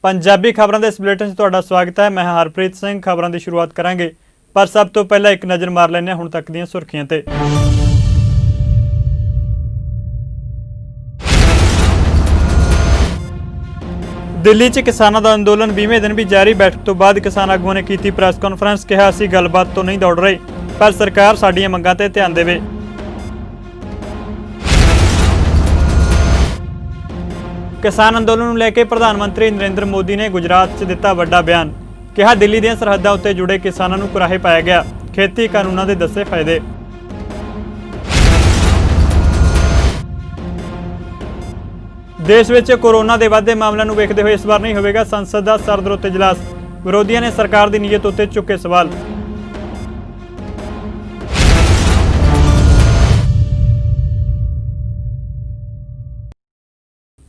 पंजाबी खबरों के इस बुलेटिन में तुहाडा स्वागत है। मैं हरप्रीत सिंह। खबरों की शुरुआत करांगे, पर सब तो पहला एक नज़र मार लैंदे हुण तक दीआं सुर्खियां ते। दिल्ली च किसानों का अंदोलन 20वें दिन भी जारी। बैठक तो बाद किसान आगुआं ने की प्रैस कॉन्फ्रेंस। कहा असीं गलबात तो नहीं दौड़ रहे, पर सरकार साडीआं मंगां ते ध्यान देवे। किसान अंदोलन को लैके प्रधानमंत्री नरेंद्र मोदी ने गुजरात च दिता वड्डा बयान। कहा दिल्ली दीआं सरहदां उत्ते जुड़े किसानों को कुराहे पाया गया। खेती कानूनों के दसे फायदे। देश में कोरोना के वाधे मामलों को वेखते हुए इस बार नहीं होगा संसद का सरदरुत इजलास। विरोधियों ने सरकार की नीयत उत्ते चुके सवाल।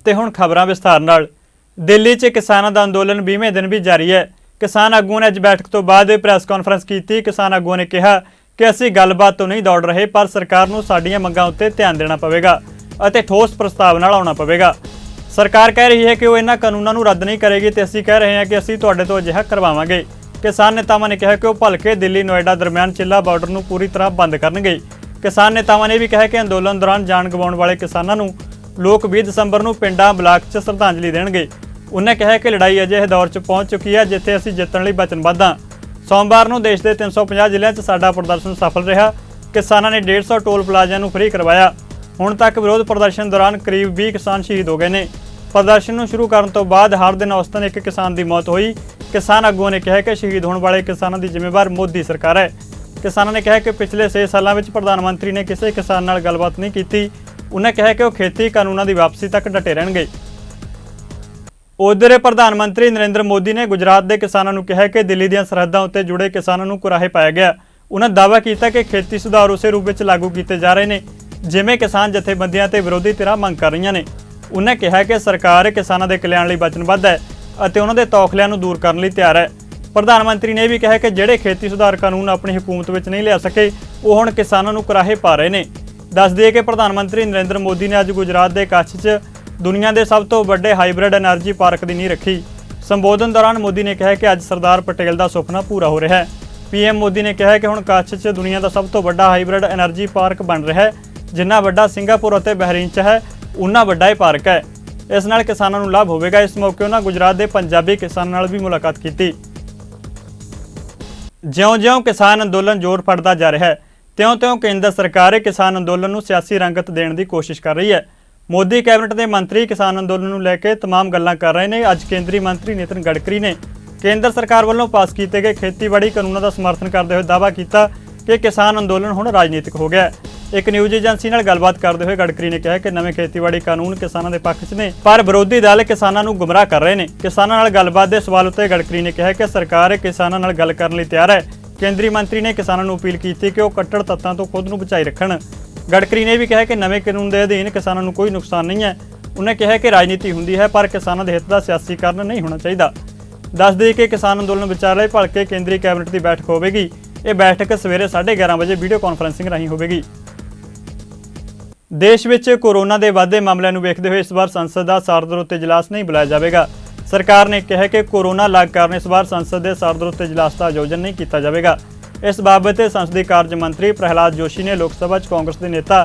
ते हुण खबरां विस्तार नाल। दिल्ली च किसानों का अंदोलन 20वें दिन भी जारी है। किसान आगुआं ने अज बैठक तो बाद प्रैस कॉन्फ्रेंस की। किसान आगुआं ने कहा कि असीं गलबात तो नहीं दौड़ रहे, पर सरकार नूं साडीआं मंगां उत्ते ध्यान देना पवेगा ਅਤੇ ठोस प्रस्ताव नाल आउणा पवेगा। सरकार कह रही है कि वो इन्हां कानूनों नूं रद्द नहीं करेगी ते असीं कह रहे हैं कि असीं तुहाडे तो अजिहा करवावांगे। किसान नेतावां ने कहा कि वो भलके दिल्ली नोएडा दरमियान चिल्ला बार्डर नूं पूरी तरह बंद करनगे। किसान नेतावां ने भी कहा कि अंदोलन दौरान जान गवाउण वाले किसानां नूं लोग 20 दसंबर नूं पिंडां ब्लाक च श्रद्धांजलि देणगे। उन्हें कहा कि लड़ाई अजिहे दौर च पहुंच चुकी है जिथे असीं जितण लई वचनबद्ध हां। सोमवार नूं देश के 350 जिलिਆਂ च साडा प्रदर्शन सफल रहा। किसानां ने 150 टोल प्लाਜ਼ਿਆਂ नूं फ्री करवाया। हुण तक विरोध प्रदर्शन दौरान करीब 20 किसान शहीद हो गए ने। प्रदर्शन नूं शुरू करन तो बाद हर दिन औसतन एक किसान की मौत हुई। किसान आगुआं ने कहा कि शहीद होने वाले किसानों की जिम्मेवार मोदी सरकार है। किसानों ने कहा कि पिछले 6 सालों में प्रधानमंत्री ने किसी किसान नाल गलबात नहीं की। उन्हें कहा कि वो खेती कानूनों की वापसी तक डटे रहेंगे। उधर प्रधानमंत्री नरेंद्र मोदी ने गुजरात के किसानों को कहा कि दिल्ली दी सरहदां उत्ते जुड़े किसानों को कुराहे पाया गया। उन्हें दावा किया कि खेती सुधार उस रूप में लागू किए जा रहे हैं जिमें किसान जथेबंदियां ते विरोधी धिरां मंग कर रही ने। उन्हें कहा कि सरकार किसानों के कल्याण लई वचनबद्ध है और उन्होंने तौखलियां नूं दूर करने लई तैयार है। प्रधानमंत्री ने भी कहा कि जिहड़े खेती सुधार कानून अपनी हुकूमत में नहीं लिया सके वो हुण किसानों को कुराहे पा रहे हैं। दस दिए कि प्रधानमंत्री नरेंद्र मोदी ने अज गुजरात के कच्छ च दुनिया के सब तो वड्डे हाईब्रिड एनर्जी पार्क की नींह रखी। संबोधन दौरान मोदी ने कहा कि अज सरदार पटेल का सुपना पूरा हो रहा है। पीएम मोदी ने कहा कि हुण कच्छ च दुनिया का सब तो वड्डा हाईब्रिड एनर्जी पार्क बन रहा है। जिन्ना वड्डा सिंगापुर और बहरीन च है उन्ना वड्डा यह पार्क है। इस नाल किसानों को लाभ होगा। इस मौके उन्होंने गुजरात के पंजाबी किसानों नाल भी मुलाकात की। ज्यों-ज्यों किसान अंदोलन जोर फड़ता जा रहा है त्यों-त्यों केंद्र सरकार किसान अंदोलन को सियासी रंगत देने की कोशिश कर रही है। मोदी कैबिनेट के मंत्री किसान अंदोलन को लैके तमाम गल्लां कर रहे हैं। अज केंद्रीय मंत्री नितिन गडकरी ने केंद्र सरकार वालों पास किए गए खेतीबाड़ी कानूनों का समर्थन करते हुए दावा किया कि किसान अंदोलन हुण राजनीतिक हो गया। एक न्यूज़ एजेंसी नाल गलबात करते हुए गडकरी ने कहा कि नवे खेतीबाड़ी कानून किसानों के पक्ष च ने, पर विरोधी दल किसानों को गुमराह कर रहे हैं। किसानों नाल गलबात के सवाल उत्ते गडकरी ने कहा कि सरकार किसानों नाल गल करने लई तैयार है। केंद्रीय मंत्री ने किसानों को अपील की कि वो कट्टर तत्तां तो खुद को बचाई रखण। गडकरी ने भी कहा कि नवे कानून के अधीन किसानों को कोई नुकसान नहीं है। उन्हें कहा कि राजनीति होंदी है पर किसानों के हित का सियासीकरण नहीं होना चाहिए। दस दी कि किसान अंदोलन विचार भलके केंद्रीय कैबिनेट की बैठक होगी। ये बैठक सवेरे 11:30 बजे वीडियो कॉन्फ्रेंसिंग राही होगी। देश में कोरोना के वाधे मामलों को वेखते हुए इस बार संसद का सरदरुत इजलास नहीं बुलाया जाएगा। सरकार ने कहा कि कोरोना लाग कारण इस बार संसद के सरदरुत इजलास का आयोजन नहीं किया जाएगा। इस बाबत संसदीय कार्य मंत्री प्रहलाद जोशी ने लोकसभा कांग्रेस के नेता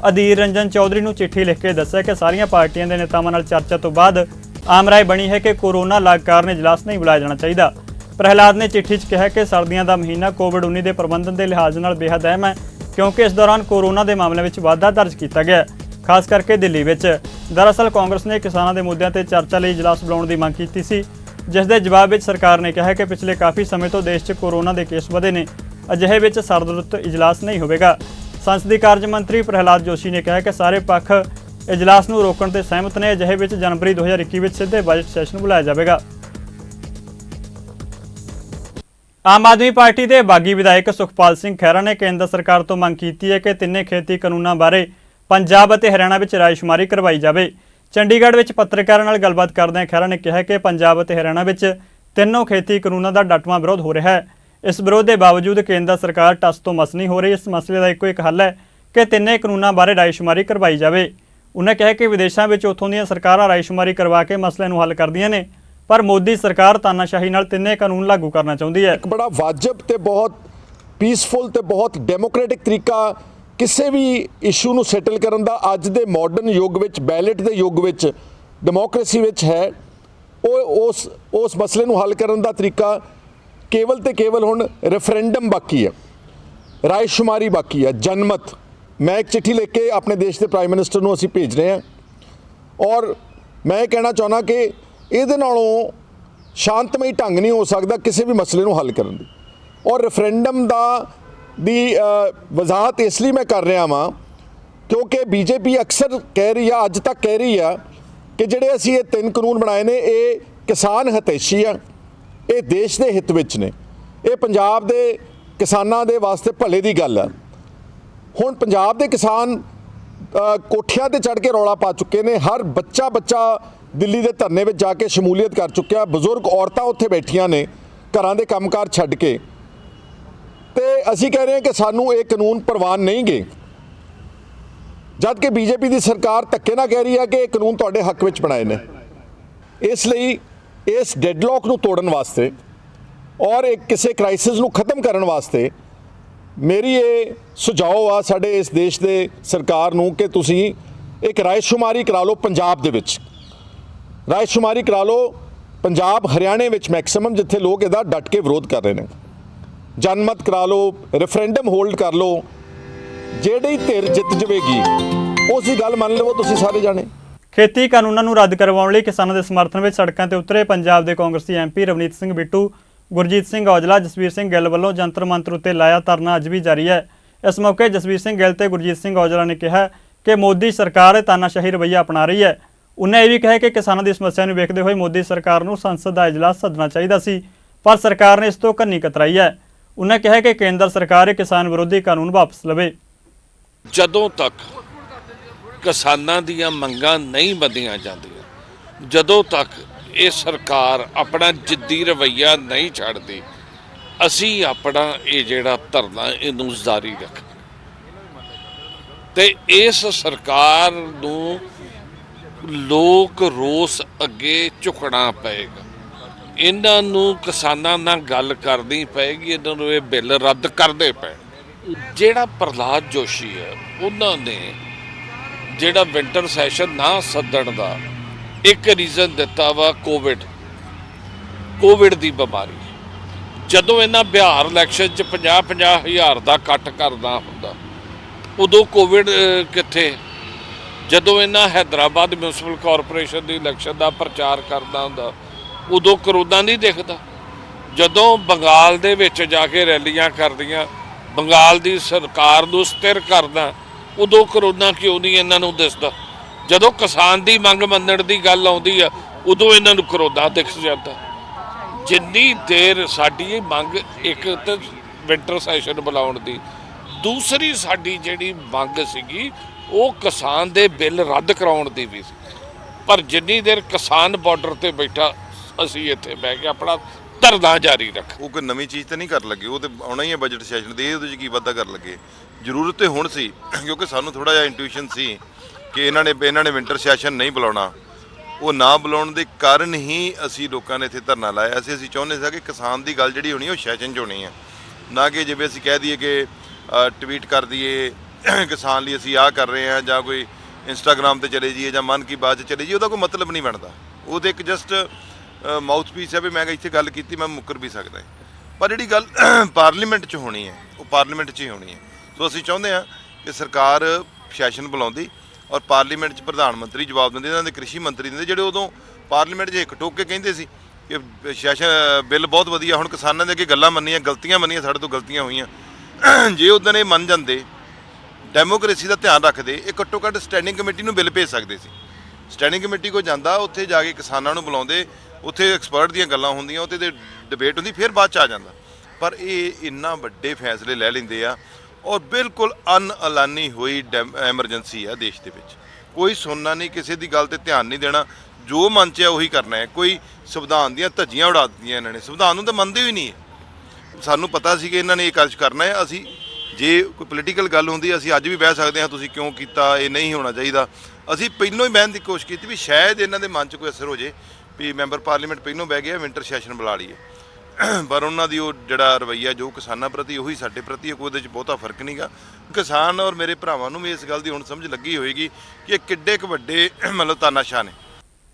अधीर रंजन चौधरी को चिट्ठी लिख के दस्सिया कि सारियां पार्टियां के नेतावां नाल चर्चा तो बाद आम राय बनी है कि कोरोना लाग कारण इजलास नहीं बुलाया जाना चाहिए। प्रहलाद ने चिट्ठी च कहा कि सर्दियों का महीना कोविड-19 के प्रबंधन के लिहाज नाल बेहद अहम है क्योंकि इस दौरान कोरोना के मामलों में वाधा दर्ज किया गया, खास करके दिल्ली में। दरअसल कांग्रेस ने किसानों के मुद्दों पर चर्चा लिए इजलास बुलाने की मांग की सी, जिसके जवाब में सरकार ने कहा कि पिछले काफ़ी समय तो देश में कोरोना के केस बढ़े ने। अजिहे में सरदरुत इजलास नहीं होगा। संसदीय कार्य मंत्री प्रहलाद जोशी ने कहा कि सारे पक्ष इजलास को रोकने से सहमत ने। अजिहे में जनवरी 2021 में सीधे बजट सैशन बुलाया जाएगा। आम आदमी पार्टी के बागी विधायक सुखपाल सिंह खैरा ने केंद्र सरकार तो मंग की है कि तिन्ने खेती कानूनों बारे पंजाब और हरियाणा में रायशुमारी करवाई जाए। चंडीगढ़ में पत्रकारों नाल गलबात करदे खैरा ने कहा कि पंजाब और हरियाणा में तीनों खेती कानूनों का डटवां विरोध हो रहा है। इस विरोध के बावजूद केंद्र सरकार टस तो मस नहीं हो रही। इस मसले का एको एक हल है कि तिन्ने कानूनों बारे रायशुमारी करवाई जाए। उन्हें कहा कि विदेशों में उत्थों दी सरकारां रायशुमारी करवा के मसले नूं हल करदियां ने। ਪਰ ਮੋਦੀ ਸਰਕਾਰ ਤਾਨਾਸ਼ਾਹੀ ਨਾਲ ਤਿੰਨੇ ਕਾਨੂੰਨ ਲਾਗੂ ਕਰਨਾ ਚਾਹੁੰਦੀ ਹੈ। बड़ा वाजिब ते बहुत पीसफुल ते बहुत डेमोक्रेटिक तरीका ਕਿਸੇ ਵੀ ਇਸ਼ੂ ਨੂੰ ਸੈਟਲ ਕਰਨ ਦਾ ਅੱਜ ਦੇ ਮਾਡਰਨ ਯੁੱਗ ਵਿੱਚ, ਬੈਲਟ ਦੇ ਯੁੱਗ ਵਿੱਚ, ਡੈਮੋਕ੍ਰੇਸੀ ਵਿੱਚ ਹੈ। ਉਹ ਉਸ ਮਸਲੇ ਨੂੰ ਹੱਲ ਕਰਨ ਦਾ ਤਰੀਕਾ ਕੇਵਲ ਤੇ ਕੇਵਲ ਹੁਣ ਰੈਫਰੈਂਡਮ ਬਾਕੀ ਹੈ, ਰਾਏਸ਼ੁਮਾਰੀ ਬਾਕੀ ਹੈ, ਜਨਮਤ। ਮੈਂ ਇੱਕ ਚਿੱਠੀ ਲਿਖ ਕੇ ਆਪਣੇ ਦੇਸ਼ ਦੇ ਪ੍ਰਾਈਮ ਮਿਨਿਸਟਰ ਨੂੰ ਅਸੀਂ ਭੇਜ ਰਹੇ ਹਾਂ ਔਰ ਮੈਂ ਇਹ ਕਹਿਣਾ ਚਾਹੁੰਦਾ ਕਿ ਇਹਦੇ ਨਾਲੋਂ ਸ਼ਾਂਤਮਈ ਢੰਗ ਨਹੀਂ ਹੋ ਸਕਦਾ ਕਿਸੇ ਵੀ ਮਸਲੇ ਨੂੰ ਹੱਲ ਕਰਨ ਦੀ। ਔਰ ਰੈਫਰੈਂਡਮ ਦੀ ਵਜ਼ਾਹਤ ਇਸ ਲਈ ਮੈਂ ਕਰ ਰਿਹਾ ਵਾਂ ਕਿਉਂਕਿ ਬੀਜੇਪੀ ਅਕਸਰ ਕਹਿ ਰਹੀ ਆ, ਅੱਜ ਤੱਕ ਕਹਿ ਰਹੀ ਆ ਕਿ ਜਿਹੜੇ ਅਸੀਂ ਇਹ 3 ਕਾਨੂੰਨ ਬਣਾਏ ਨੇ ਇਹ ਕਿਸਾਨ ਹਿਤੈਸ਼ੀ ਆ, ਇਹ ਦੇਸ਼ ਦੇ ਹਿੱਤ ਵਿੱਚ ਨੇ, ਇਹ ਪੰਜਾਬ ਦੇ ਕਿਸਾਨਾਂ ਦੇ ਵਾਸਤੇ ਭਲੇ ਦੀ ਗੱਲ ਆ। ਹੁਣ ਪੰਜਾਬ ਦੇ ਕਿਸਾਨ ਕੋਠਿਆਂ ਤੇ ਚੜ੍ਹ ਕੇ ਰੌਲਾ ਪਾ ਚੁੱਕੇ ਨੇ। ਹਰ ਬੱਚਾ ਦਿੱਲੀ ਦੇ ਧਰਨੇ ਵਿੱਚ ਜਾ ਕੇ ਸ਼ਮੂਲੀਅਤ ਕਰ ਚੁੱਕਿਆ। ਬਜ਼ੁਰਗ ਔਰਤਾਂ ਉੱਥੇ ਬੈਠੀਆਂ ਨੇ ਘਰਾਂ ਦੇ ਕੰਮਕਾਰ ਛੱਡ ਕੇ, ਤੇ ਅਸੀਂ ਕਹਿ ਰਹੇ ਹਾਂ ਕਿ ਸਾਨੂੰ ਇਹ ਕਾਨੂੰਨ ਪ੍ਰਵਾਨ ਨਹੀਂ ਗੇ, ਜਦ ਕਿ ਬੀਜੇਪੀ ਦੀ ਸਰਕਾਰ ਧੱਕੇ ਨਾਲ ਕਹਿ ਰਹੀ ਹੈ ਕਿ ਇਹ ਕਾਨੂੰਨ ਤੁਹਾਡੇ ਹੱਕ ਵਿੱਚ ਬਣਾਏ ਨੇ। ਇਸ ਲਈ ਇਸ ਡੈਡਲੌਕ ਨੂੰ ਤੋੜਨ ਵਾਸਤੇ ਔਰ ਇੱਕ ਕਿਸੇ ਕ੍ਰਾਈਸਿਸ ਨੂੰ ਖਤਮ ਕਰਨ ਵਾਸਤੇ ਮੇਰੀ ਇਹ ਸੁਝਾਅ ਆ ਸਾਡੇ ਇਸ ਦੇਸ਼ ਦੇ ਸਰਕਾਰ ਨੂੰ ਕਿ ਤੁਸੀਂ ਇੱਕ ਰਾਏਸ਼ੁਮਾਰੀ ਕਰਾ ਲਓ ਪੰਜਾਬ ਦੇ ਵਿੱਚ, ਰਾਏਸ਼ੁਮਾਰੀ ਕਰਾ ਲਓ ਪੰਜਾਬ ਹਰਿਆਣੇ ਵਿੱਚ ਮੈਕਸਿਮਮ, ਜਿੱਥੇ ਲੋਕ ਇਹਦਾ ਡਟ ਕੇ ਵਿਰੋਧ ਕਰ ਰਹੇ ਨੇ। ਜਨਮਤ ਕਰਾ ਲਓ, ਰੈਫਰੈਂਡਮ ਹੋਲਡ ਕਰ ਲਓ, ਜਿਹੜੀ ਧਿਰ ਜਿੱਤ ਜਾਵੇਗੀ ਉਸ ਦੀ ਗੱਲ ਮੰਨ ਲਵੋ ਤੁਸੀਂ ਸਾਰੇ ਜਾਣੇ। ਖੇਤੀ ਕਾਨੂੰਨਾਂ ਨੂੰ ਰੱਦ ਕਰਵਾਉਣ ਲਈ ਕਿਸਾਨਾਂ ਦੇ ਸਮਰਥਨ ਵਿੱਚ ਸੜਕਾਂ ਤੇ ਉਤਰੇ ਪੰਜਾਬ ਦੇ ਕਾਂਗਰਸੀ ਐਮਪੀ ਰਵਨੀਤ ਸਿੰਘ ਬਿੱਟੂ, ਗੁਰਜੀਤ ਸਿੰਘ ਔਜਲਾ, ਜਸਵੀਰ ਸਿੰਘ ਗਿੱਲ ਵੱਲੋਂ ਜੰਤਰ ਮੰਤਰ ਉੱਤੇ ਲਾਇਆ ਧਰਨਾ ਅੱਜ ਵੀ ਜਾਰੀ ਹੈ। ਇਸ ਮੌਕੇ ਜਸਵੀਰ ਸਿੰਘ ਗਿੱਲ ਤੇ ਗੁਰਜੀਤ ਸਿੰਘ ਔਜਲਾ ਨੇ ਕਿਹਾ ਕਿ ਮੋਦੀ ਸਰਕਾਰ ਤਾਨਾਸ਼ਾਹੀ ਰਵੱਈਆ ਅਪਣਾ ਰਹੀ ਹੈ। ਉਨ੍ਹਾਂ ਇਹ ਵੀ ਕਿਹਾ ਕਿ ਕਿਸਾਨਾਂ ਦੀ ਸਮੱਸਿਆ ਨੂੰ ਵੇਖਦੇ ਹੋਏ ਮੋਦੀ ਸਰਕਾਰ ਨੂੰ ਸੰਸਦ ਦਾ ਇਜਲਾਸ ਸੱਦਣਾ ਚਾਹੀਦਾ ਸੀ, ਪਰ ਸਰਕਾਰ ਨੇ ਇਸ ਤੋਂ ਕੰਨੀ ਕਤਰਾਈ ਹੈ। ਉਨ੍ਹਾਂ ਕਿਹਾ ਕਿ ਕੇਂਦਰ ਸਰਕਾਰ ਇਹ ਕਿਸਾਨ ਵਿਰੋਧੀ ਕਾਨੂੰਨ ਵਾਪਸ ਲਵੇ। ਜਦੋਂ ਤੱਕ ਕਿਸਾਨਾਂ ਦੀਆਂ ਮੰਗਾਂ ਨਹੀਂ ਮੰਨੀਆਂ ਜਾਂਦੀਆਂ, ਜਦੋਂ ਤੱਕ ਇਹ ਸਰਕਾਰ ਆਪਣਾ ਜਿੱਦੀ ਰਵੱਈਆ ਨਹੀਂ ਛੱਡਦੀ, ਅਸੀਂ ਆਪਣਾ ਇਹ ਜਿਹੜਾ ਧਰਨਾ ਇਹਨੂੰ ਜਾਰੀ ਰੱਖਾਂਗੇ ਤੇ ਇਸ ਸਰਕਾਰ ਨੂੰ ਲੋਕ ਰੋਸ ਅੱਗੇ ਝੁਕਣਾ ਪਏਗਾ। ਇਹਨਾਂ ਨੂੰ ਕਿਸਾਨਾਂ ਨਾਲ ਗੱਲ ਕਰਨੀ ਪਏਗੀ, ਇਹਨਾਂ ਨੂੰ ਇਹ ਬਿੱਲ ਰੱਦ ਕਰਦੇ ਪਏ। ਜਿਹੜਾ ਪ੍ਰਹਲਾਦ ਜੋਸ਼ੀ ਹੈ ਉਹਨਾਂ ਨੇ ਜਿਹੜਾ ਵਿੰਟਰ ਸੈਸ਼ਨ ਨਾ ਸੱਦਣ ਦਾ ਇੱਕ ਰੀਜ਼ਨ ਦਿੱਤਾ ਵਾ ਕੋਵਿਡ ਦੀ ਬਿਮਾਰੀ। ਜਦੋਂ ਇਹਨਾਂ ਬਿਹਾਰ ਇਲੈਕਸ਼ਨ 'ਚ 50-50 ਹਜ਼ਾਰ ਦਾ ਕੱਟ ਕਰਨਾ ਹੁੰਦਾ ਉਦੋਂ ਕੋਵਿਡ ਕਿੱਥੇ? ਜਦੋਂ ਇਹਨਾਂ ਹੈਦਰਾਬਾਦ ਮਿਊਨਿਸਪਲ ਕਾਰਪੋਰੇਸ਼ਨ ਦੀ ਇਲੈਕਸ਼ਨ ਦਾ ਪ੍ਰਚਾਰ ਕਰਦਾ ਹੁੰਦਾ ਉਦੋਂ ਕਰੋਨਾ ਨਹੀਂ ਦਿਖਦਾ। ਜਦੋਂ ਬੰਗਾਲ ਦੇ ਵਿੱਚ ਜਾ ਕੇ ਰੈਲੀਆਂ ਕਰਦੀਆਂ, ਬੰਗਾਲ ਦੀ ਸਰਕਾਰ ਨੂੰ ਸਥਿਰ ਕਰਦਾ, ਉਦੋਂ ਕਰੋਨਾ ਕਿਉਂ ਨਹੀਂ ਇਹਨਾਂ ਨੂੰ ਦਿਸਦਾ? ਜਦੋਂ ਕਿਸਾਨ ਦੀ ਮੰਗ ਮੰਨਣ ਦੀ ਗੱਲ ਆਉਂਦੀ ਆ ਉਦੋਂ ਇਹਨਾਂ ਨੂੰ ਕਰੋਨਾ ਦਿਖ ਜਾਂਦਾ। ਜਿੰਨੀ ਦੇਰ ਸਾਡੀ ਇਹ ਮੰਗ, ਇੱਕ ਤਾਂ ਵਿੰਟਰ ਸੈਸ਼ਨ ਬੁਲਾਉਣ ਦੀ, ਦੂਸਰੀ ਸਾਡੀ ਜਿਹੜੀ ਮੰਗ ਸੀਗੀ ਉਹ ਕਿਸਾਨ ਦੇ ਬਿੱਲ ਰੱਦ ਕਰਾਉਣ ਦੀ ਵੀ ਸੀ, ਪਰ ਜਿੰਨੀ ਦੇਰ ਕਿਸਾਨ ਬਾਰਡਰ ਤੇ ਬੈਠਾ ਅਸੀਂ ਇੱਥੇ ਬਹਿ ਕੇ ਆਪਣਾ ਧਰਨਾ ਜਾਰੀ ਰੱਖ। ਉਹ ਕੋਈ ਨਵੀਂ ਚੀਜ਼ ਤਾਂ ਨਹੀਂ ਕਰ ਲੱਗੇ, ਉਹ ਤੇ ਆਉਣਾ ਹੀ ਹੈ ਬਜਟ ਸੈਸ਼ਨ ਦੇ, ਉਹਦੇ 'ਚ ਕੀ ਵਾਧਾ ਕਰ ਲੱਗੇ। ਜ਼ਰੂਰਤ ਤੇ ਹੁਣ ਸੀ ਕਿਉਂਕਿ ਸਾਨੂੰ ਥੋੜ੍ਹਾ ਜਿਹਾ ਇੰਟੂਇਸ਼ਨ ਸੀ ਕਿ ਇਹਨਾਂ ਨੇ ਵਿੰਟਰ ਸੈਸ਼ਨ ਨਹੀਂ ਬੁਲਾਉਣਾ। ਉਹ ਨਾ ਬੁਲਾਉਣ ਦੇ ਕਾਰਨ ਹੀ ਅਸੀਂ ਲੋਕਾਂ ਨੇ ਇੱਥੇ ਧਰਨਾ ਲਾਇਆ ਸੀ। ਅਸੀਂ ਚਾਹੁੰਦੇ ਸੀ ਕਿ ਕਿਸਾਨ ਦੀ ਗੱਲ ਜਿਹੜੀ ਹੋਣੀ ਉਹ ਸੈਸ਼ਨ 'ਚ ਹੋਣੀ ਹੈ, ਨਾ ਕਿ ਜਿਵੇਂ ਅਸੀਂ ਕਹਿ ਦਈਏ ਕਿ ਟਵੀਟ ਕਰ ਦਈਏ ਕਿਸਾਨ ਲਈ ਅਸੀਂ ਆਹ ਕਰ ਰਹੇ ਹਾਂ, ਜਾਂ ਕੋਈ ਇੰਸਟਾਗ੍ਰਾਮ ਤੇ ਚਲੇ ਜਾਈਏ ਜਾਂ ਮਨ ਕੀ ਬਾਤ 'ਚ ਚਲੇ ਜਾਈਏ। ਉਹਦਾ ਕੋਈ ਮਤਲਬ ਨਹੀਂ ਬਣਦਾ। ਉਹਦੇ ਇੱਕ ਜਸਟ ਮਾਊਥ ਪੀਸ ਹੈ ਵੀ ਮੈਂ ਇੱਥੇ ਗੱਲ ਕੀਤੀ, ਮੈਂ ਮੁੱਕਰ ਵੀ ਸਕਦਾ। ਪਰ ਜਿਹੜੀ ਗੱਲ ਪਾਰਲੀਮੈਂਟ 'ਚ ਹੋਣੀ ਹੈ ਉਹ ਪਾਰਲੀਮੈਂਟ 'ਚ ਹੀ ਹੋਣੀ ਹੈ। ਸੋ ਅਸੀਂ ਚਾਹੁੰਦੇ ਹਾਂ ਕਿ ਸਰਕਾਰ ਸੈਸ਼ਨ ਬੁਲਾਉਂਦੀ ਔਰ ਪਾਰਲੀਮੈਂਟ 'ਚ ਪ੍ਰਧਾਨ ਮੰਤਰੀ ਜਵਾਬ ਦਿੰਦੇ, ਇਹਨਾਂ ਦੇ ਕ੍ਰਿਸ਼ੀ ਮੰਤਰੀ ਦਿੰਦੇ, ਜਿਹੜੇ ਉਦੋਂ ਪਾਰਲੀਮੈਂਟ 'ਚ ਇੱਕ ਟੋਕ ਕੇ ਕਹਿੰਦੇ ਸੀ ਕਿ ਸੈਸ਼ਨ ਬਿੱਲ ਬਹੁਤ ਵਧੀਆ। ਹੁਣ ਕਿਸਾਨਾਂ ਦੇ ਅੱਗੇ ਗੱਲਾਂ ਮੰਨੀਆਂ, ਗਲਤੀਆਂ ਮੰਨੀਆਂ, ਸਾਡੇ ਤੋਂ ਗਲਤੀਆਂ ਹੋਈਆਂ। ਜੇ ਉਦੋਂ ਇਹ ਮੰਨ ਜਾਂਦੇ, ਡੈਮੋਕ੍ਰੇਸੀ ਦਾ ਧਿਆਨ ਰੱਖਦੇ, ਇਹ ਘੱਟੋ ਘੱਟ ਸਟੈਂਡਿੰਗ ਕਮੇਟੀ ਨੂੰ ਬਿੱਲ ਭੇਜ ਸਕਦੇ ਸੀ। ਸਟੈਂਡਿੰਗ ਕਮੇਟੀ ਕੋਲ ਜਾਂਦਾ, ਉੱਥੇ ਜਾ ਕੇ ਕਿਸਾਨਾਂ ਨੂੰ ਬੁਲਾਉਂਦੇ, ਉੱਥੇ ਐਕਸਪਰਟ ਦੀਆਂ ਗੱਲਾਂ ਹੁੰਦੀਆਂ, ਉੱਥੇ ਤੇ ਡਿਬੇਟ ਹੁੰਦੀ, ਫਿਰ ਬਾਅਦ 'ਚ ਆ ਜਾਂਦਾ। ਪਰ ਇਹ ਇੰਨਾ ਵੱਡੇ ਫੈਸਲੇ ਲੈ ਲੈਂਦੇ ਆ ਔਰ ਬਿਲਕੁਲ ਅਨਐਲਾਨੀ ਹੋਈ ਐਮਰਜੈਂਸੀ ਆ ਦੇਸ਼ ਦੇ ਵਿੱਚ। ਕੋਈ ਸੁਣਨਾ ਨਹੀਂ, ਕਿਸੇ ਦੀ ਗੱਲ ਤੇ ਧਿਆਨ ਨਹੀਂ ਦੇਣਾ, ਜੋ ਮਨ 'ਚ ਹੈ ਉਹੀ ਕਰਨਾ ਹੈ। ਕੋਈ ਸੰਵਿਧਾਨ ਦੀਆਂ ਧੱਜੀਆਂ ਉਡਾ ਦਿੱਤੀਆਂ ਇਹਨਾਂ ਨੇ, ਸੰਵਿਧਾਨ ਨੂੰ ਤਾਂ ਮੰਨਦੇ ਵੀ ਨਹੀਂ ਹੈ। ਸਾਨੂੰ ਪਤਾ ਸੀ ਕਿ ਇਹਨਾਂ ਨੇ ਇਹ ਕਾਰਜ ਕਰਨਾ ਹੈ। ਅਸੀਂ ਜੇ ਕੋਈ ਪੋਲੀਟੀਕਲ ਗੱਲ ਹੁੰਦੀ ਅਸੀਂ ਅੱਜ ਵੀ ਬਹਿ ਸਕਦੇ ਹਾਂ, ਤੁਸੀਂ ਕਿਉਂ ਕੀਤਾ, ਇਹ ਨਹੀਂ ਹੋਣਾ ਚਾਹੀਦਾ। ਅਸੀਂ ਪਹਿਲਾਂ ਹੀ ਬਹਿਣ ਦੀ ਕੋਸ਼ਿਸ਼ ਕੀਤੀ ਵੀ ਸ਼ਾਇਦ ਇਹਨਾਂ ਦੇ ਮਨ 'ਚ ਕੋਈ ਅਸਰ ਹੋ ਜੇ, ਵੀ ਮੈਂਬਰ ਪਾਰਲੀਮੈਂਟ ਪਹਿਲੋਂ ਬਹਿ ਗਿਆ ਵਿੰਟਰ ਸੈਸ਼ਨ ਬੁਲਾ ਲਈਏ ਪਰ ਉਹਨਾਂ ਦੀ ਉਹ ਜਿਹੜਾ ਰਵੱਈਆ ਜੋ ਕਿਸਾਨਾਂ ਪ੍ਰਤੀ ਉਹੀ ਸਾਡੇ ਪ੍ਰਤੀ ਹੈ, ਕੋਈ ਉਹਦੇ 'ਚ ਬਹੁਤਾ ਫਰਕ ਨਹੀਂਗਾ। ਕਿਸਾਨ ਔਰ ਮੇਰੇ ਭਰਾਵਾਂ ਨੂੰ ਵੀ ਇਸ ਗੱਲ ਦੀ ਹੁਣ ਸਮਝ ਲੱਗੀ ਹੋਏਗੀ ਕਿ ਇਹ ਕਿੱਡੇ ਕੁ ਵੱਡੇ ਮਤਲਬ ਤਾਨਾਸ਼ਾਹ ਨੇ।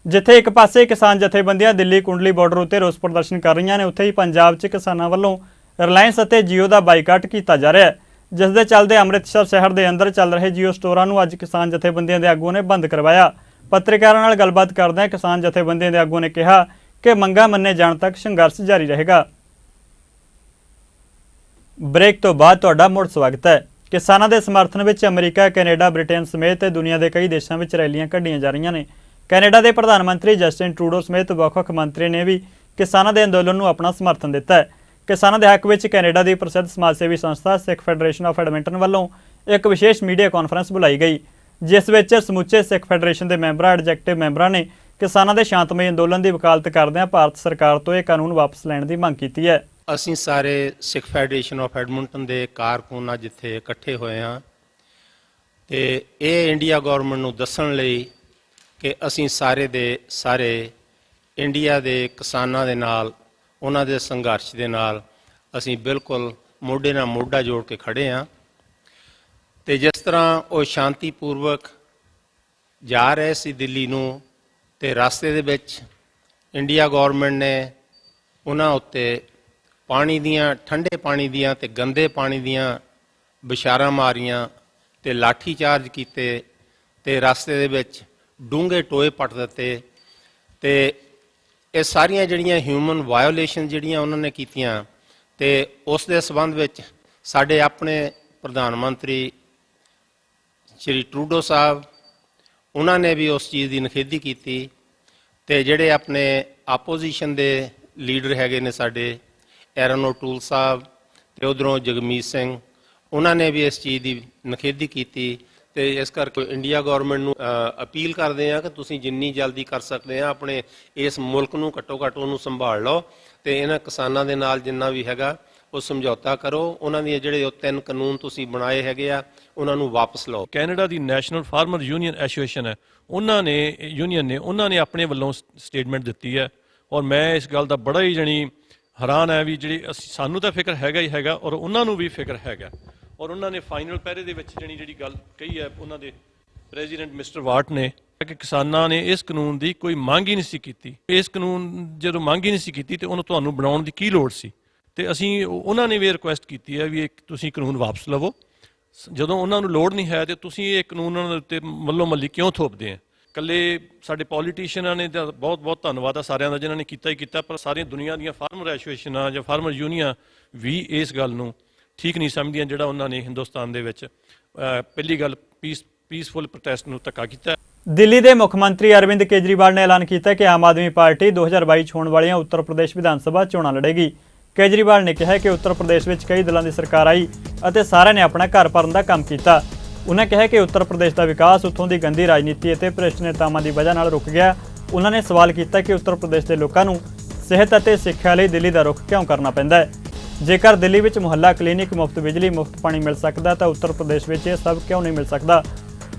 ਜਿੱਥੇ ਇੱਕ ਪਾਸੇ ਕਿਸਾਨ ਜਥੇਬੰਦੀਆਂ ਦਿੱਲੀ ਕੁੰਡਲੀ ਬਾਰਡਰ ਉੱਤੇ ਰੋਸ ਪ੍ਰਦਰਸ਼ਨ ਕਰ ਰਹੀਆਂ ਨੇ, ਉੱਥੇ ਹੀ ਪੰਜਾਬ 'ਚ ਕਿਸਾਨਾਂ ਵੱਲੋਂ ਰਿਲਾਇੰਸ ਅਤੇ ਜੀਓ ਦਾ ਬਾਈਕਾਟ ਕੀਤਾ ਜਾ ਰਿਹਾ ਹੈ, ਜਿਸ ਦੇ ਚੱਲਦੇ ਅੰਮ੍ਰਿਤਸਰ ਸ਼ਹਿਰ ਦੇ ਅੰਦਰ ਚੱਲ ਰਹੇ ਜੀਓ ਸਟੋਰਾਂ ਨੂੰ ਅੱਜ ਕਿਸਾਨ ਜਥੇਬੰਦੀਆਂ ਦੇ ਆਗੂਆਂ ਨੇ ਬੰਦ ਕਰਵਾਇਆ। ਪੱਤਰਕਾਰਾਂ ਨਾਲ ਗੱਲਬਾਤ ਕਰਦਿਆਂ ਕਿਸਾਨ ਜਥੇਬੰਦੀਆਂ ਦੇ ਆਗੂਆਂ ਨੇ ਕਿਹਾ ਕਿ ਮੰਗਾਂ ਮੰਨੇ ਜਾਣ ਤੱਕ ਸੰਘਰਸ਼ ਜਾਰੀ ਰਹੇਗਾ। ਬ੍ਰੇਕ ਤੋਂ ਬਾਅਦ ਤੁਹਾਡਾ ਮੁੜ ਸਵਾਗਤ ਹੈ। ਕਿਸਾਨਾਂ ਦੇ ਸਮਰਥਨ ਵਿੱਚ ਅਮਰੀਕਾ, ਕੈਨੇਡਾ, ਬ੍ਰਿਟੇਨ ਸਮੇਤ ਦੁਨੀਆ ਦੇ ਕਈ ਦੇਸ਼ਾਂ ਵਿੱਚ ਰੈਲੀਆਂ ਕੱਢੀਆਂ ਜਾ ਰਹੀਆਂ ਨੇ। ਕੈਨੇਡਾ ਦੇ ਪ੍ਰਧਾਨ ਮੰਤਰੀ ਜਸਟਿਨ ਟਰੂਡੋ ਸਮੇਤ ਵੱਖ-ਵੱਖ ਮੰਤਰੀ ਨੇ ਵੀ ਕਿਸਾਨਾਂ ਦੇ ਅੰਦੋਲਨ ਨੂੰ ਆਪਣਾ ਸਮਰਥਨ ਦਿੱਤਾ ਹੈ। ਕਿਸਾਨਾਂ ਦੇ ਹੱਕ ਵਿੱਚ ਕੈਨੇਡਾ ਦੀ ਪ੍ਰਸਿੱਧ ਸਮਾਜ ਸੇਵੀ ਸੰਸਥਾ ਸਿੱਖ ਫੈਡਰੇਸ਼ਨ ਆਫ ਐਡਮਿੰਟਨ ਵੱਲੋਂ ਇੱਕ ਵਿਸ਼ੇਸ਼ ਮੀਡੀਆ ਕਾਨਫਰੰਸ ਬੁਲਾਈ ਗਈ, ਜਿਸ ਵਿੱਚ ਸਮੁੱਚੇ ਸਿੱਖ ਫੈਡਰੇਸ਼ਨ ਦੇ ਮੈਂਬਰਾਂ, ਐਡਜੈਕਟਿਵ ਮੈਂਬਰਾਂ ਨੇ ਕਿਸਾਨਾਂ ਦੇ ਸ਼ਾਂਤਮਈ ਅੰਦੋਲਨ ਦੀ ਵਕਾਲਤ ਕਰਦਿਆਂ ਭਾਰਤ ਸਰਕਾਰ ਤੋਂ ਇਹ ਕਾਨੂੰਨ ਵਾਪਸ ਲੈਣ ਦੀ ਮੰਗ ਕੀਤੀ ਹੈ। ਅਸੀਂ ਸਾਰੇ ਸਿੱਖ ਫੈਡਰੇਸ਼ਨ ਆਫ ਐਡਮਿੰਟਨ ਦੇ ਕਾਰਕੁਨ ਅੱਜ ਇੱਥੇ ਇਕੱਠੇ ਹੋਏ ਹਾਂ ਤੇ ਇਹ ਇੰਡੀਆ ਗਵਰਨਮੈਂਟ ਨੂੰ ਦੱਸਣ ਲਈ ਕਿ ਅਸੀਂ ਸਾਰੇ ਦੇ ਸਾਰੇ ਇੰਡੀਆ ਦੇ ਕਿਸਾਨਾਂ ਦੇ ਨਾਲ, ਉਹਨਾਂ ਦੇ ਸੰਘਰਸ਼ ਦੇ ਨਾਲ ਅਸੀਂ ਬਿਲਕੁਲ ਮੋਢੇ ਨਾਲ ਮੋਢਾ ਜੋੜ ਕੇ ਖੜੇ ਹਾਂ ਤੇ ਜਿਸ ਤਰ੍ਹਾਂ ਉਹ ਸ਼ਾਂਤੀਪੂਰਵਕ ਜਾ ਰਹੇ ਸੀ ਦਿੱਲੀ ਨੂੰ ਤੇ ਰਸਤੇ ਦੇ ਵਿੱਚ ਇੰਡੀਆ ਗਵਰਨਮੈਂਟ ਨੇ ਉਹਨਾਂ ਉੱਤੇ ਪਾਣੀ ਦੀਆਂ, ਠੰਡੇ ਪਾਣੀ ਦੀਆਂ ਤੇ ਗੰਦੇ ਪਾਣੀ ਦੀਆਂ ਬਿਸ਼ਾਰਾਂ ਮਾਰੀਆਂ ਤੇ ਲਾਠੀ ਚਾਰਜ ਕੀਤੇ ਤੇ ਰਸਤੇ ਦੇ ਵਿੱਚ ਡੂੰਘੇ ਟੋਏ ਪੱਟ ਦਿੱਤੇ ਤੇ ਇਹ ਸਾਰੀਆਂ ਜਿਹੜੀਆਂ ਹਿਊਮਨ ਵਾਇਓਲੇਸ਼ਨ ਜਿਹੜੀਆਂ ਉਹਨਾਂ ਨੇ ਕੀਤੀਆਂ ਤੇ ਉਸ ਦੇ ਸੰਬੰਧ ਵਿੱਚ ਸਾਡੇ ਆਪਣੇ ਪ੍ਰਧਾਨ ਮੰਤਰੀ ਸ਼੍ਰੀ ਟਰੂਡੋ ਸਾਹਿਬ ਉਹਨਾਂ ਨੇ ਵੀ ਉਸ ਚੀਜ਼ ਦੀ ਨਿਖੇਧੀ ਕੀਤੀ ਤੇ ਜਿਹੜੇ ਆਪਣੇ ਆਪੋਜੀਸ਼ਨ ਦੇ ਲੀਡਰ ਹੈਗੇ ਨੇ ਸਾਡੇ ਐਰਨ ਓਟੂਲ ਸਾਹਿਬ ਤੇ ਉਧਰੋਂ ਜਗਮੀਤ ਸਿੰਘ, ਉਹਨਾਂ ਨੇ ਵੀ ਇਸ ਚੀਜ਼ ਦੀ ਨਿਖੇਧੀ ਕੀਤੀ ਤੇ ਇਸ ਕਰਕੇ ਇੰਡੀਆ ਗਵਰਨਮੈਂਟ ਨੂੰ ਅਪੀਲ ਕਰਦੇ ਆ ਕਿ ਤੁਸੀਂ ਜਿੰਨੀ ਜਲਦੀ ਕਰ ਸਕਦੇ ਆ ਆਪਣੇ ਇਸ ਮੁਲਕ ਨੂੰ ਘੱਟੋ ਘੱਟ ਉਹਨੂੰ ਸੰਭਾਲ ਲਓ ਤੇ ਇਹਨਾਂ ਕਿਸਾਨਾਂ ਦੇ ਨਾਲ ਜਿੰਨਾ ਵੀ ਹੈਗਾ ਉਹ ਸਮਝੌਤਾ ਕਰੋ। ਉਹਨਾਂ ਦੇ ਜਿਹੜੇ ਉਹ 3 ਕਾਨੂੰਨ ਤੁਸੀਂ ਬਣਾਏ ਹੈਗੇ ਆ ਉਹਨਾਂ ਨੂੰ ਵਾਪਸ ਲਓ। ਕੈਨੇਡਾ ਦੀ ਨੈਸ਼ਨਲ ਫਾਰਮਰ ਯੂਨੀਅਨ ਐਸੋਸੀਏਸ਼ਨ ਹੈ, ਉਹਨਾਂ ਨੇ ਆਪਣੇ ਵੱਲੋਂ ਸਟੇਟਮੈਂਟ ਦਿੱਤੀ ਹੈ ਔਰ ਮੈਂ ਇਸ ਗੱਲ ਦਾ ਬੜਾ ਹੀ ਜਾਣੀ ਹੈਰਾਨ ਹੈ ਵੀ ਜਿਹੜੀ ਸਾਨੂੰ ਤਾਂ ਫਿਕਰ ਹੈਗਾ ਹੀ ਹੈਗਾ ਔਰ ਉਹਨਾਂ ਨੂੰ ਵੀ ਫਿਕਰ ਹੈਗਾ ਔਰ ਉਹਨਾਂ ਨੇ ਫਾਈਨਲ ਪੈਰੇ ਦੇ ਵਿੱਚ ਜਿਹੜੀ ਗੱਲ ਕਹੀ ਹੈ ਉਹਨਾਂ ਦੇ ਪ੍ਰੈਜ਼ੀਡੈਂਟ ਮਿਸਟਰ ਵਾਟ ਨੇ ਕਿ ਕਿਸਾਨਾਂ ਨੇ ਇਸ ਕਾਨੂੰਨ ਦੀ ਕੋਈ ਮੰਗ ਹੀ ਨਹੀਂ ਸੀ ਕੀਤੀ। ਇਸ ਕਾਨੂੰਨ ਜਦੋਂ ਮੰਗ ਹੀ ਨਹੀਂ ਸੀ ਕੀਤੀ ਤੇ ਉਹਨੂੰ ਤੁਹਾਨੂੰ ਬਣਾਉਣ ਦੀ ਕੀ ਲੋੜ ਸੀ ਤੇ ਅਸੀਂ ਉਹਨਾਂ ਨੇ ਵੀ ਰਿਕੁਐਸਟ ਕੀਤੀ ਹੈ ਵੀ ਤੁਸੀਂ ਕਾਨੂੰਨ ਵਾਪਸ ਲਵੋ। ਜਦੋਂ ਉਹਨਾਂ ਨੂੰ ਲੋੜ ਨਹੀਂ ਹੈ ਤੇ ਤੁਸੀਂ ਇਹ ਕਾਨੂੰਨ ਉਹਨਾਂ ਦੇ ਉੱਤੇ ਮੱਲੋ ਮੱਲੀ ਕਿਉਂ ਥੋਪਦੇ ਆ। ਇਕੱਲੇ ਸਾਡੇ ਪੋਲੀਟੀਸ਼ੀਅਨਾਂ ਨੇ ਤਾਂ ਬਹੁਤ ਬਹੁਤ ਧੰਨਵਾਦ ਆ ਸਾਰਿਆਂ ਦਾ ਜਿਨ੍ਹਾਂ ਨੇ ਕੀਤਾ ਹੀ ਕੀਤਾ, ਪਰ ਸਾਰੀਆਂ ਦੁਨੀਆ ਦੀਆਂ ਫਾਰਮਰ ਐਸੋਸੀਏਸ਼ਨਾਂ ਜਾਂ ਫਾਰਮਰ ਯੂਨੀਅਨਾਂ ਵੀ ਇਸ ਗੱਲ ਨੂੰ ਠੀਕ ਨਹੀਂ ਸਮਝਦੀਆਂ ਜਿਹੜਾ ਉਹਨਾਂ ਨੇ ਹਿੰਦੁਸਤਾਨ ਦੇ ਵਿੱਚ ਪਹਿਲੀ ਗੱਲ ਪੀਸਫੁਲ ਪ੍ਰੋਟੈਸਟ ਨੂੰ ਧੱਕਾ ਕੀਤਾ। ਦਿੱਲੀ ਦੇ ਮੁੱਖ ਮੰਤਰੀ ਅਰਵਿੰਦ ਕੇਜਰੀਵਾਲ ਨੇ ਐਲਾਨ ਕੀਤਾ ਕਿ ਆਮ ਆਦਮੀ ਪਾਰਟੀ 2022 'ਚ ਹੋਣ ਵਾਲੀਆਂ ਉੱਤਰ ਪ੍ਰਦੇਸ਼ ਵਿਧਾਨ ਸਭਾ ਚੋਣਾਂ ਲੜੇਗੀ। ਕੇਜਰੀਵਾਲ ਨੇ ਕਿਹਾ ਕਿ ਉੱਤਰ ਪ੍ਰਦੇਸ਼ ਵਿੱਚ ਕਈ ਦਲਾਂ ਦੀ ਸਰਕਾਰ ਆਈ ਅਤੇ ਸਾਰਿਆਂ ਨੇ ਆਪਣਾ ਘਰ ਭਰਨ ਦਾ ਕੰਮ ਕੀਤਾ। ਉਹਨਾਂ ਕਿਹਾ ਕਿ ਉੱਤਰ ਪ੍ਰਦੇਸ਼ ਦਾ ਵਿਕਾਸ ਉੱਥੋਂ ਦੀ ਗੰਦੀ ਰਾਜਨੀਤੀ ਅਤੇ ਭ੍ਰਿਸ਼ਟ ਨੇਤਾਵਾਂ ਦੀ ਵਜ੍ਹਾ ਨਾਲ ਰੁਕ ਗਿਆ। ਉਹਨਾਂ ਨੇ ਸਵਾਲ ਕੀਤਾ ਕਿ ਉੱਤਰ ਪ੍ਰਦੇਸ਼ ਦੇ ਲੋਕਾਂ ਨੂੰ ਸਿਹਤ ਅਤੇ ਸਿੱਖਿਆ ਲਈ ਦਿੱਲੀ ਦਾ ਰੁਖ ਕਿਉਂ ਕਰਨਾ ਪੈਂਦਾ ਹੈ। ਜੇਕਰ ਦਿੱਲੀ ਵਿੱਚ ਮੁਹੱਲਾ ਕਲੀਨਿਕ, ਮੁਫਤ ਬਿਜਲੀ, ਮੁਫਤ ਪਾਣੀ ਮਿਲ ਸਕਦਾ ਤਾਂ ਉੱਤਰ ਪ੍ਰਦੇਸ਼ ਵਿੱਚ ਇਹ ਸਭ ਕਿਉਂ ਨਹੀਂ ਮਿਲ ਸਕਦਾ।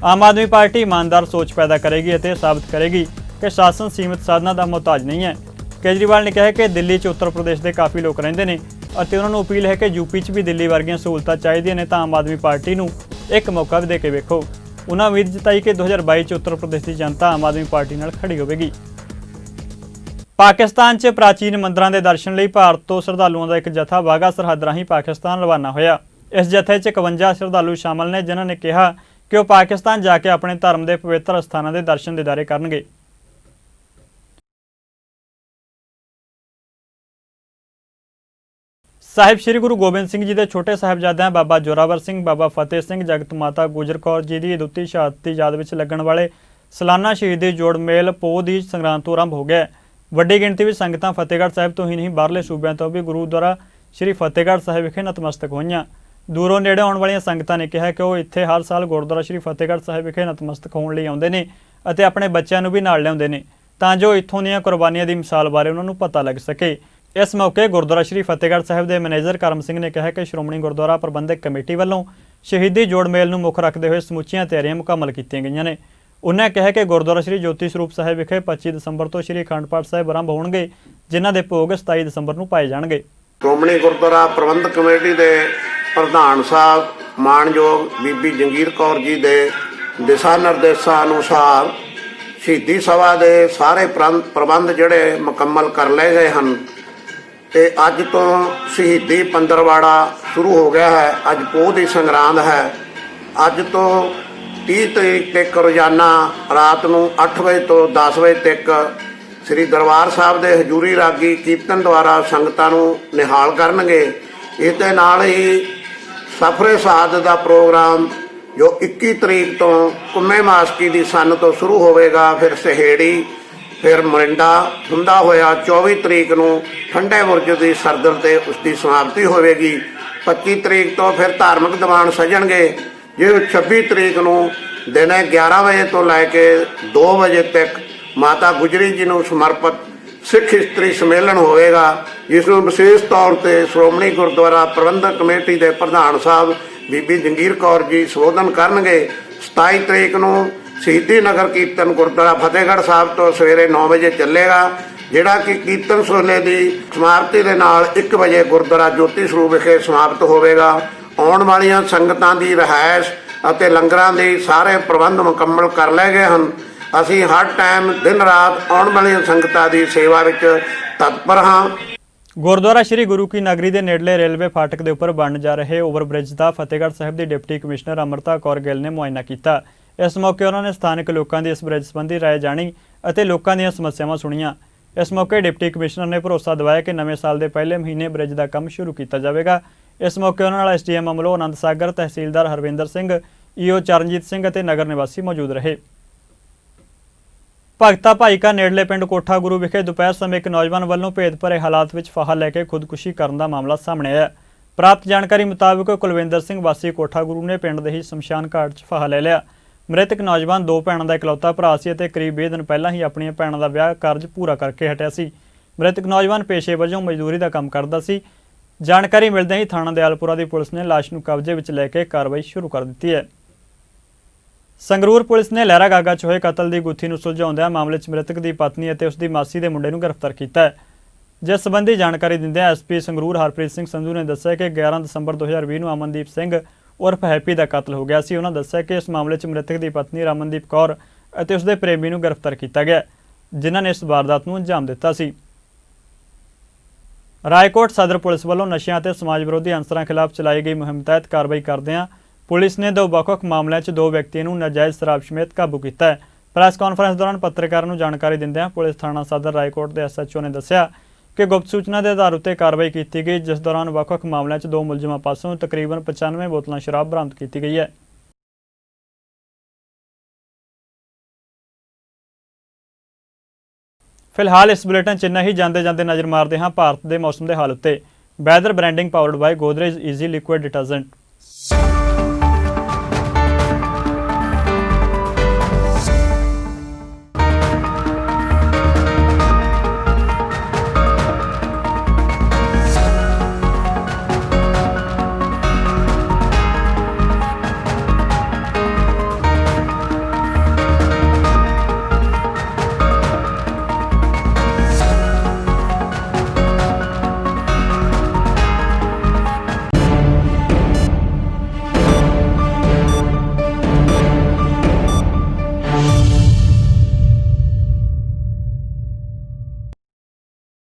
ਆਮ ਆਦਮੀ ਪਾਰਟੀ ਇਮਾਨਦਾਰ ਸੋਚ ਪੈਦਾ ਕਰੇਗੀ ਅਤੇ ਸਾਬਤ ਕਰੇਗੀ ਕਿ ਸ਼ਾਸਨ ਸੀਮਿਤ ਸਾਧਨਾਂ ਦਾ ਮੁਹਤਾਜ ਨਹੀਂ ਹੈ। ਕੇਜਰੀਵਾਲ ਨੇ ਕਿਹਾ ਕਿ ਦਿੱਲੀ 'ਚ ਉੱਤਰ ਪ੍ਰਦੇਸ਼ ਦੇ ਕਾਫੀ ਲੋਕ ਰਹਿੰਦੇ ਨੇ ਅਤੇ ਉਹਨਾਂ ਨੂੰ ਅਪੀਲ ਹੈ ਕਿ ਯੂਪੀ 'ਚ ਵੀ ਦਿੱਲੀ ਵਰਗੀਆਂ ਸਹੂਲਤਾਂ ਚਾਹੀਦੀਆਂ ਨੇ ਤਾਂ ਆਮ ਆਦਮੀ ਪਾਰਟੀ ਨੂੰ ਇੱਕ ਮੌਕਾ ਵੀ ਦੇ ਕੇ ਵੇਖੋ। ਉਹਨਾਂ ਉਮੀਦ ਜਤਾਈ ਕਿ 2022 'ਚ ਉੱਤਰ ਪ੍ਰਦੇਸ਼ ਦੀ ਜਨਤਾ ਆਮ ਆਦਮੀ ਪਾਰਟੀ ਨਾਲ ਖੜੀ ਹੋਵੇਗੀ। ਪਾਕਿਸਤਾਨ 'ਚ ਪ੍ਰਾਚੀਨ ਮੰਦਰਾਂ ਦੇ ਦਰਸ਼ਨ ਲਈ ਭਾਰਤ ਤੋਂ ਸ਼ਰਧਾਲੂਆਂ ਦਾ ਇੱਕ ਜਥਾ ਵਾਹਗਾ ਸਰਹੱਦ ਰਾਹੀਂ ਪਾਕਿਸਤਾਨ ਰਵਾਨਾ ਹੋਇਆ। ਇਸ ਜਥੇ 'ਚ 51 ਸ਼ਰਧਾਲੂ ਸ਼ਾਮਲ ਨੇ ਜਿਨ੍ਹਾਂ ਨੇ ਕਿਹਾ ਕਿ ਉਹ ਪਾਕਿਸਤਾਨ ਜਾ ਕੇ ਆਪਣੇ ਧਰਮ ਦੇ ਪਵਿੱਤਰ ਸਥਾਨਾਂ ਦੇ ਦਰਸ਼ਨ ਦੀਦਾਰੇ ਕਰਨਗੇ। ਸਾਹਿਬ ਸ੍ਰੀ ਗੁਰੂ ਗੋਬਿੰਦ ਸਿੰਘ ਜੀ ਦੇ ਛੋਟੇ ਸਾਹਿਬਜ਼ਾਦਿਆਂ ਬਾਬਾ ਜ਼ੋਰਾਵਰ ਸਿੰਘ, ਬਾਬਾ ਫਤਿਹ ਸਿੰਘ, ਜਗਤ ਮਾਤਾ ਗੁਜਰ ਕੌਰ ਜੀ ਦੀ ਦੁੱਤੀ ਸ਼ਹਾਦਤ ਦੀ ਯਾਦ ਵਿੱਚ ਲੱਗਣ ਵਾਲੇ ਸਾਲਾਨਾ ਸ਼ਹੀਦੀ ਜੋੜ ਮੇਲ ਪੋਹ ਦੀ ਸੰਗਰਾਂਦ ਤੋਂ ਆਰੰਭ ਹੋ ਗਿਆ। ਵੱਡੀ ਗਿਣਤੀ ਵਿੱਚ ਸੰਗਤਾਂ ਫਤਿਹਗੜ੍ਹ ਸਾਹਿਬ ਤੋਂ ਹੀ ਨਹੀਂ ਬਾਹਰਲੇ ਸੂਬਿਆਂ ਤੋਂ ਵੀ ਗੁਰੂਦੁਆਰਾ ਸ੍ਰੀ ਫਤਿਹਗੜ੍ਹ ਸਾਹਿਬ ਵਿਖੇ ਨਤਮਸਤਕ ਹੋਈਆਂ। ਦੂਰੋਂ ਨੇੜੇ ਆਉਣ ਵਾਲੀਆਂ ਸੰਗਤਾਂ ਨੇ ਕਿਹਾ ਕਿ ਉਹ ਇੱਥੇ ਹਰ ਸਾਲ ਗੁਰਦੁਆਰਾ ਸ੍ਰੀ ਫਤਿਹਗੜ੍ਹ ਸਾਹਿਬ ਵਿਖੇ ਨਤਮਸਤਕ ਹੋਣ ਲਈ ਆਉਂਦੇ ਨੇ ਅਤੇ ਆਪਣੇ ਬੱਚਿਆਂ ਨੂੰ ਵੀ ਨਾਲ ਲਿਆਉਂਦੇ ਨੇ ਤਾਂ ਜੋ ਇੱਥੋਂ ਦੀਆਂ ਕੁਰਬਾਨੀਆਂ ਦੀ ਮਿਸਾਲ ਬਾਰੇ ਉਹਨਾਂ ਨੂੰ ਪਤਾ ਲੱਗ ਸਕੇ। ਇਸ ਮੌਕੇ ਗੁਰਦੁਆਰਾ ਸ੍ਰੀ ਫਤਿਹਗੜ੍ਹ ਸਾਹਿਬ ਦੇ ਮੈਨੇਜਰ ਕਰਮ ਸਿੰਘ ਨੇ ਕਿਹਾ ਕਿ ਸ਼੍ਰੋਮਣੀ ਗੁਰਦੁਆਰਾ ਪ੍ਰਬੰਧਕ ਕਮੇਟੀ ਵੱਲੋਂ ਸ਼ਹੀਦੀ ਜੋੜ ਮੇਲ ਨੂੰ ਮੁੱਖ ਰੱਖਦੇ ਹੋਏ ਸਮੁੱਚੀਆਂ ਤਿਆਰੀਆਂ ਮੁਕੰਮਲ ਕੀਤੀਆਂ ਗਈਆਂ ਨੇ। ਉਹਨਾਂ ਕਿਹਾ ਕਿ ਗੁਰਦੁਆਰਾ ਸ੍ਰੀ ਜੋਤੀ ਸਰੂਪ ਸਾਹਿਬ ਵਿਖੇ 25 ਦਸੰਬਰ ਤੋਂ ਸ੍ਰੀ ਅਖੰਡ ਪਾਠ ਸਾਹਿਬ ਆਰੰਭ ਹੋਣਗੇ, ਜਿਨ੍ਹਾਂ ਦੇ ਭੋਗ 27 ਦਸੰਬਰ ਨੂੰ ਪਾਏ ਜਾਣਗੇ। ਸ਼੍ਰੋਮਣੀ ਗੁਰਦੁਆਰਾ ਪ੍ਰਬੰਧਕ ਕਮੇਟੀ ਦੇ ਪ੍ਰਧਾਨ ਸਾਹਿਬ ਮਾਣਯੋਗ ਬੀਬੀ ਜੰਗੀਰ ਕੌਰ ਜੀ ਦੇ ਦਿਸ਼ਾ ਨਿਰਦੇਸ਼ਾਂ ਅਨੁਸਾਰ ਸ਼ਹੀਦੀ ਸਭਾ ਦੇ ਸਾਰੇ ਪ੍ਰਬੰਧ ਜਿਹੜੇ ਮੁਕੰਮਲ ਕਰ ਲਏ ਗਏ ਹਨ ਤੇ ਅੱਜ ਤੋਂ ਸ਼ਹੀਦੀ ਪੰਦਰਵਾੜਾ ਸ਼ੁਰੂ ਹੋ ਗਿਆ ਹੈ। ਅੱਜ ਪੋਹ ਦੀ ਸੰਗਰਾਂਦ ਹੈ। ਅੱਜ ਤੋਂ 30 ਤਰੀਕ ਤੱਕ ਰੋਜ਼ਾਨਾ ਰਾਤ ਨੂੰ 8 ਵਜੇ ਤੋਂ 10 ਵਜੇ ਤੱਕ ਸ੍ਰੀ ਦਰਬਾਰ ਸਾਹਿਬ ਦੇ ਹਜ਼ੂਰੀ ਰਾਗੀ ਕੀਰਤਨ ਦੁਆਰਾ ਸੰਗਤਾਂ ਨੂੰ ਨਿਹਾਲ ਕਰਨਗੇ। ਇਸ ਦੇ ਨਾਲ ਹੀ ਸਫਰੇ ਸ਼ਹਾਦਤ ਦਾ ਪ੍ਰੋਗਰਾਮ ਜੋ 21 ਤਰੀਕ ਤੋਂ ਕੁੰਮੇ ਮਾਸਕੀ ਦੀ ਸੰਨ ਤੋਂ ਸ਼ੁਰੂ ਹੋਵੇਗਾ, ਫਿਰ ਸਹੇੜੀ, ਫਿਰ ਮਰਿੰਡਾ ਹੁੰਦਾ ਹੋਇਆ 24 ਤਰੀਕ ਨੂੰ ਠੰਡੇ ਬੁਰਜ ਦੀ ਸਰਦਲ ਤੇ ਉਸ ਦੀ ਸਮਾਪਤੀ ਹੋਵੇਗੀ। 25 ਤਰੀਕ ਤੋਂ ਫਿਰ ਧਾਰਮਿਕ ਦੀਵਾਨ ਸਜਣਗੇ, ਜੇ 26 ਤਰੀਕ ਨੂੰ ਦਿਨੇ 11 ਵਜੇ ਤੋਂ ਲੈ ਕੇ 2 ਵਜੇ ਤੱਕ ਮਾਤਾ ਗੁਜਰੀ ਜੀ ਨੂੰ ਸਮਰਪਿਤ ਸਿੱਖ ਇਸਤਰੀ ਸੰਮੇਲਨ ਹੋਵੇਗਾ, ਜਿਸ ਨੂੰ ਵਿਸ਼ੇਸ਼ ਤੌਰ ਤੇ ਸ਼੍ਰੋਮਣੀ ਗੁਰਦੁਆਰਾ ਪ੍ਰਬੰਧਕ ਕਮੇਟੀ ਦੇ ਪ੍ਰਧਾਨ ਸਾਹਿਬ ਬੀਬੀ ਜੰਗੀਰ ਕੌਰ ਜੀ ਸੰਬੋਧਨ ਕਰਨਗੇ। 27 ਤਰੀਕ ਨੂੰ ਸ਼ਹੀਦੀ ਨਗਰ ਕੀਰਤਨ ਗੁਰਦੁਆਰਾ ਫਤਿਹਗੜ੍ਹ ਸਾਹਿਬ ਤੋਂ ਸਵੇਰੇ 9 ਵਜੇ ਚੱਲੇਗਾ, ਜਿਹੜਾ ਕਿ ਕੀਰਤਨ ਸੋਹਲੇ ਦੀ ਸਮਾਪਤੀ ਦੇ ਨਾਲ 1 ਵਜੇ ਗੁਰਦੁਆਰਾ ਜੋਤੀ ਸਰੂਪ ਵਿਖੇ ਸਮਾਪਤ ਹੋਵੇਗਾ। ਆਉਣ ਵਾਲੀਆਂ ਸੰਗਤਾਂ ਦੀ ਰਿਹਾਇਸ਼ ਅਤੇ ਲੰਗਰਾਂ ਦੇ ਸਾਰੇ ਪ੍ਰਬੰਧ ਮੁਕੰਮਲ ਕਰ ਲਏ ਗਏ ਹਨ। ਅਸੀਂ ਹਰ ਟਾਈਮ ਦਿਨ ਰਾਤ ਆਉਣ ਵਾਲੀਆਂ ਸੰਗਤਾਂ ਦੀ ਸੇਵਾ ਵਿੱਚ ਤਤਪਰ ਹਾਂ। ਗੁਰਦੁਆਰਾ ਸ਼੍ਰੀ ਗੁਰੂ ਕੀ ਨਗਰੀ ਦੇ ਨੇੜਲੇ ਰੇਲਵੇ ਫਾਟਕ ਦੇ ਉੱਪਰ ਬਣਨ ਜਾ ਰਹੇ ਓਵਰਬ੍ਰਿਜ ਦਾ ਫਤਿਹਗੜ੍ਹ ਸਾਹਿਬ ਦੀ ਡਿਪਟੀ ਕਮਿਸ਼ਨਰ ਅਮਰਤਾ ਕੌਰ ਗਿੱਲ ਨੇ ਮੁਆਇਨਾ ਕੀਤਾ। ਇਸ ਮੌਕੇ ਉਹਨਾਂ ਨੇ ਸਥਾਨਕ ਲੋਕਾਂ ਦੀ ਇਸ ਬ੍ਰਿਜ ਸੰਬੰਧੀ ਰਾਏ ਜਾਣੀ ਅਤੇ ਲੋਕਾਂ ਦੀਆਂ ਸਮੱਸਿਆਵਾਂ ਸੁਣੀਆਂ। ਇਸ ਮੌਕੇ ਡਿਪਟੀ ਕਮਿਸ਼ਨਰ ਨੇ ਭਰੋਸਾ ਦਿਵਾਇਆ ਕਿ ਨਵੇਂ ਸਾਲ ਦੇ ਪਹਿਲੇ ਮਹੀਨੇ ਬ੍ਰਿਜ ਦਾ ਕੰਮ ਸ਼ੁਰੂ ਕੀਤਾ ਜਾਵੇਗਾ। ਇਸ ਮੌਕੇ ਉਹਨਾਂ ਨਾਲ ਐਸਡੀਐਮ ਅਮਲੋਹ ਆਨੰਦ ਸਾਗਰ, ਤਹਿਸੀਲਦਾਰ ਹਰਵਿੰਦਰ ਸਿੰਘ, ਈਓ ਚਰਨਜੀਤ ਸਿੰਘ ਅਤੇ ਨਗਰ ਨਿਵਾਸੀ ਮੌਜੂਦ ਰਹੇ। ਭਗਤਾ ਭਾਈਕਾ ਨੇੜਲੇ ਪਿੰਡ ਕੋਠਾ ਗੁਰੂ ਵਿਖੇ ਦੁਪਹਿਰ ਸਮੇਂ ਇੱਕ ਨੌਜਵਾਨ ਵੱਲੋਂ ਭੇਦ ਭਰੇ ਹਾਲਾਤ ਵਿੱਚ ਫਾਹਾ ਲੈ ਕੇ ਖੁਦਕੁਸ਼ੀ ਕਰਨ ਦਾ ਮਾਮਲਾ ਸਾਹਮਣੇ ਆਇਆ। ਪ੍ਰਾਪਤ ਜਾਣਕਾਰੀ ਮੁਤਾਬਕ ਕੁਲਵਿੰਦਰ ਸਿੰਘ ਵਾਸੀ ਕੋਠਾ ਗੁਰੂ ਨੇ ਪਿੰਡ ਦੇ ਹੀ ਸ਼ਮਸ਼ਾਨ ਘਾਟ 'ਚ ਫਾਹਾ ਲੈ ਲਿਆ। ਮ੍ਰਿਤਕ ਨੌਜਵਾਨ 2 ਭੈਣਾਂ ਦਾ ਇਕਲੌਤਾ ਭਰਾ ਸੀ ਅਤੇ ਕਰੀਬ 20 ਦਿਨ ਪਹਿਲਾਂ ਹੀ ਆਪਣੀਆਂ ਭੈਣਾਂ ਦਾ ਵਿਆਹ ਕਾਰਜ ਪੂਰਾ ਕਰਕੇ ਹਟਿਆ ਸੀ। ਮ੍ਰਿਤਕ ਨੌਜਵਾਨ ਪੇਸ਼ੇ ਵਜੋਂ ਮਜ਼ਦੂਰੀ ਦਾ ਕੰਮ ਕਰਦਾ ਸੀ। ਜਾਣਕਾਰੀ ਮਿਲਦਿਆਂ ਹੀ ਥਾਣਾ ਦਿਆਲਪੁਰਾ ਦੀ ਪੁਲਿਸ ਨੇ ਲਾਸ਼ ਨੂੰ ਕਬਜ਼ੇ ਵਿੱਚ ਲੈ ਕੇ ਕਾਰਵਾਈ ਸ਼ੁਰੂ ਕਰ ਦਿੱਤੀ ਹੈ। ਸੰਗਰੂਰ ਪੁਲਿਸ ਨੇ ਲਹਿਰਾ ਗਾਗਾ 'ਚ ਹੋਏ ਕਤਲ ਦੀ ਗੁੱਥੀ ਨੂੰ ਸੁਲਝਾਉਂਦਿਆਂ ਮਾਮਲੇ 'ਚ ਮ੍ਰਿਤਕ ਦੀ ਪਤਨੀ ਅਤੇ ਉਸ ਦੀ ਮਾਸੀ ਦੇ ਮੁੰਡੇ ਨੂੰ ਗ੍ਰਿਫਤਾਰ ਕੀਤਾ ਹੈ। ਜਿਸ ਸੰਬੰਧੀ ਜਾਣਕਾਰੀ ਦਿੰਦਿਆਂ ਐਸਪੀ ਸੰਗਰੂਰ ਹਰਪ੍ਰੀਤ ਸਿੰਘ ਸੰਧੂ ਨੇ ਦੱਸਿਆ ਕਿ 11 ਦਸੰਬਰ 2020 ਨੂੰ ਅਮਨਦੀਪ ਸਿੰਘ ਉਰਫ ਹੈਪੀ ਦਾ ਕਤਲ ਹੋ ਗਿਆ ਸੀ। ਉਹਨਾਂ ਦੱਸਿਆ ਕਿ ਇਸ ਮਾਮਲੇ 'ਚ ਮ੍ਰਿਤਕ ਦੀ ਪਤਨੀ ਰਮਨਦੀਪ ਕੌਰ ਅਤੇ ਉਸ ਦੇ ਪ੍ਰੇਮੀ ਨੂੰ ਗ੍ਰਿਫਤਾਰ ਕੀਤਾ ਗਿਆ, ਜਿਨ੍ਹਾਂ ਨੇ ਇਸ ਵਾਰਦਾਤ ਨੂੰ ਅੰਜਾਮ ਦਿੱਤਾ ਸੀ। ਰਾਏਕੋਟ ਸਦਰ ਪੁਲਿਸ ਵੱਲੋਂ ਨਸ਼ਿਆਂ ਅਤੇ ਸਮਾਜ ਵਿਰੋਧੀ ਅਨਸਰਾਂ ਖਿਲਾਫ ਚਲਾਈ ਗਈ ਮੁਹਿੰਮ ਤਹਿਤ ਕਾਰਵਾਈ ਕਰਦਿਆਂ ਪੁਲਿਸ ਨੇ 2 ਵੱਖ-ਵੱਖ ਮਾਮਲਿਆਂ 'ਚ 2 ਵਿਅਕਤੀਆਂ ਨੂੰ ਨਾਜਾਇਜ਼ ਸ਼ਰਾਬ ਸਮੇਤ ਕਾਬੂ ਕੀਤਾ ਹੈ। ਪ੍ਰੈਸ ਕਾਨਫਰੰਸ ਦੌਰਾਨ ਪੱਤਰਕਾਰਾਂ ਨੂੰ ਜਾਣਕਾਰੀ ਦਿੰਦਿਆਂ ਪੁਲਿਸ ਥਾਣਾ ਸਦਰ ਰਾਏਕੋਟ ਦੇ ਐਸਐਚਓ ਨੇ ਦੱਸਿਆ ਕਿ ਗੁਪਤ ਸੂਚਨਾ ਦੇ ਆਧਾਰ ਉੱਤੇ ਕਾਰਵਾਈ ਕੀਤੀ ਗਈ, ਜਿਸ ਦੌਰਾਨ ਵੱਖ-ਵੱਖ ਮਾਮਲਿਆਂ 'ਚ 2 ਮੁਲਜ਼ਮਾਂ ਪਾਸੋਂ ਤਕਰੀਬਨ 95 ਬੋਤਲਾਂ ਸ਼ਰਾਬ ਬਰਾਮਦ ਕੀਤੀ ਗਈ ਹੈ। ਫਿਲਹਾਲ ਇਸ ਬੁਲੇਟਿਨ 'ਚ ਇੰਨਾ ਹੀ। ਜਾਂਦੇ ਨਜ਼ਰ ਮਾਰਦੇ ਹਾਂ ਭਾਰਤ ਦੇ ਮੌਸਮ ਦੇ ਹਾਲ ਉੱਤੇ। Weather branding powered by Godrej easy liquid detergent.